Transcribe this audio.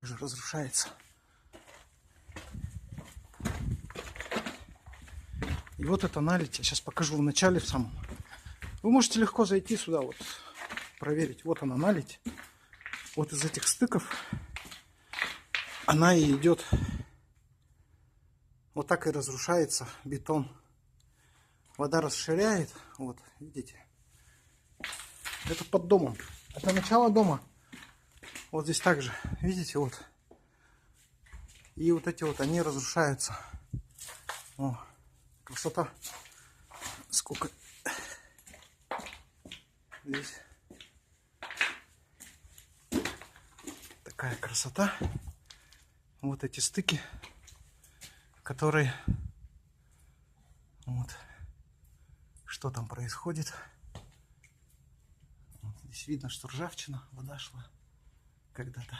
уже разрушается. И вот это налить. Я сейчас покажу в начале в самом. Вы можете легко зайти сюда, вот проверить. Вот она налить. Вот из этих стыков она и идет. Вот так и разрушается бетон. Вода расширяет. Вот, видите. Это под домом. Это начало дома. Вот здесь также. Видите, вот. И вот эти вот, они разрушаются. О, красота. Сколько здесь. Такая красота. Вот эти стыки, которые... Вот. Что там происходит. Вот здесь видно, что ржавчина, вода шла когда-то.